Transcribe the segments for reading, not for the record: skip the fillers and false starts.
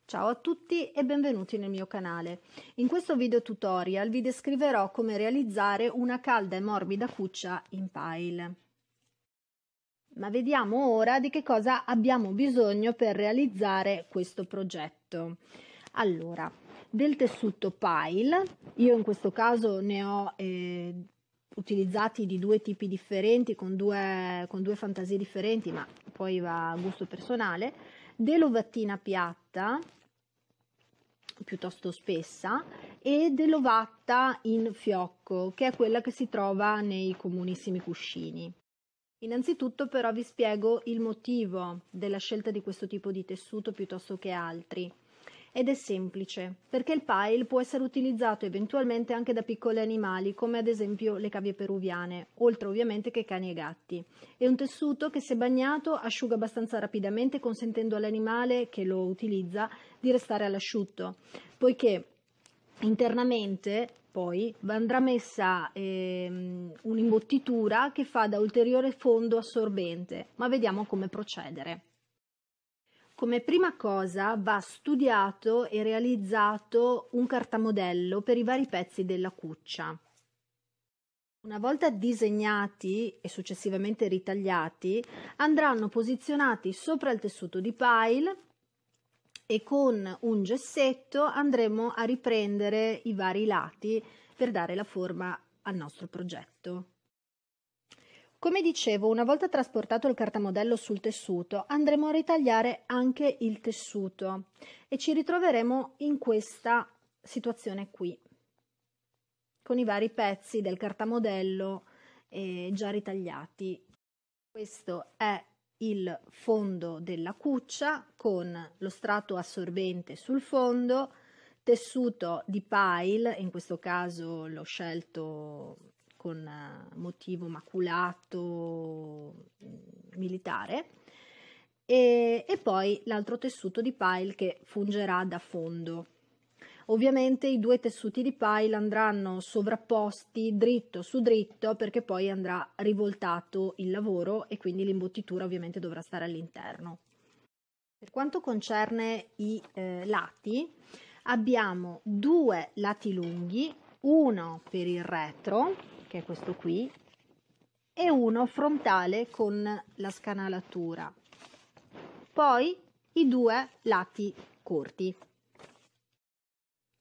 Ciao a tutti e benvenuti nel mio canale. In questo video tutorial vi descriverò come realizzare una calda e morbida cuccia in pile. Ma vediamo ora di che cosa abbiamo bisogno per realizzare questo progetto. Allora, del tessuto pile, io in questo caso ne ho utilizzati di due tipi differenti, con due fantasie differenti, ma poi va a gusto personale, dell'ovattina piatta, piuttosto spessa, e dell'ovatta in fiocco, che è quella che si trova nei comunissimi cuscini. Innanzitutto però vi spiego il motivo della scelta di questo tipo di tessuto piuttosto che altri. Ed è semplice, perché il pile può essere utilizzato eventualmente anche da piccoli animali, come ad esempio le cavie peruviane, oltre ovviamente che cani e gatti. È un tessuto che se bagnato asciuga abbastanza rapidamente, consentendo all'animale che lo utilizza di restare all'asciutto, poiché internamente poi andrà messa un'imbottitura che fa da ulteriore fondo assorbente, ma vediamo come procedere. Come prima cosa va studiato e realizzato un cartamodello per i vari pezzi della cuccia. Una volta disegnati e successivamente ritagliati, andranno posizionati sopra il tessuto di pile e con un gessetto andremo a riprendere i vari lati per dare la forma al nostro progetto. Come dicevo, una volta trasportato il cartamodello sul tessuto, andremo a ritagliare anche il tessuto e ci ritroveremo in questa situazione qui, con i vari pezzi del cartamodello già ritagliati. Questo è il fondo della cuccia con lo strato assorbente sul fondo, tessuto di pile, in questo caso l'ho scelto con motivo maculato militare, e poi l'altro tessuto di pile che fungerà da fondo. Ovviamente i due tessuti di pile andranno sovrapposti dritto su dritto, perché poi andrà rivoltato il lavoro e quindi l'imbottitura ovviamente dovrà stare all'interno. Per quanto concerne i lati, abbiamo due lati lunghi, uno per il retro, che è questo qui, e uno frontale con la scanalatura. Poi i due lati corti.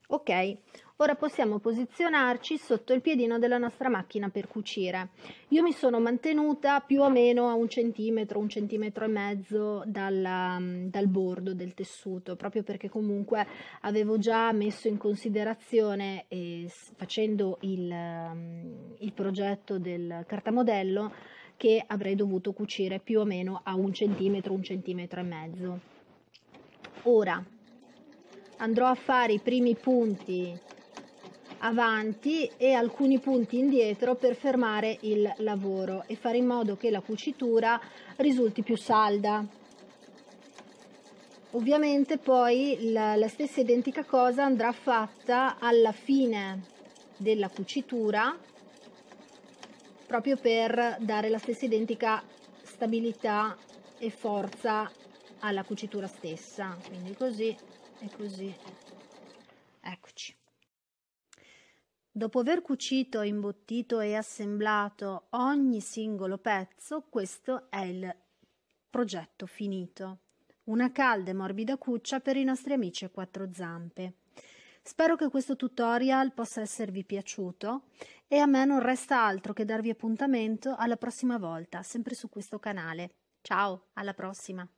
Ok, ora possiamo posizionarci sotto il piedino della nostra macchina per cucire. Io mi sono mantenuta più o meno a un centimetro e mezzo dal bordo del tessuto, proprio perché comunque avevo già messo in considerazione, facendo il progetto del cartamodello, che avrei dovuto cucire più o meno a un centimetro e mezzo. Ora andrò a fare i primi punti avanti e alcuni punti indietro per fermare il lavoro e fare in modo che la cucitura risulti più salda. Ovviamente poi la stessa identica cosa andrà fatta alla fine della cucitura, proprio per dare la stessa identica stabilità e forza alla cucitura stessa, quindi così e così. Eccoci. Dopo aver cucito, imbottito e assemblato ogni singolo pezzo, questo è il progetto finito. Una calda e morbida cuccia per i nostri amici a quattro zampe. Spero che questo tutorial possa esservi piaciuto e a me non resta altro che darvi appuntamento alla prossima volta, sempre su questo canale. Ciao, alla prossima!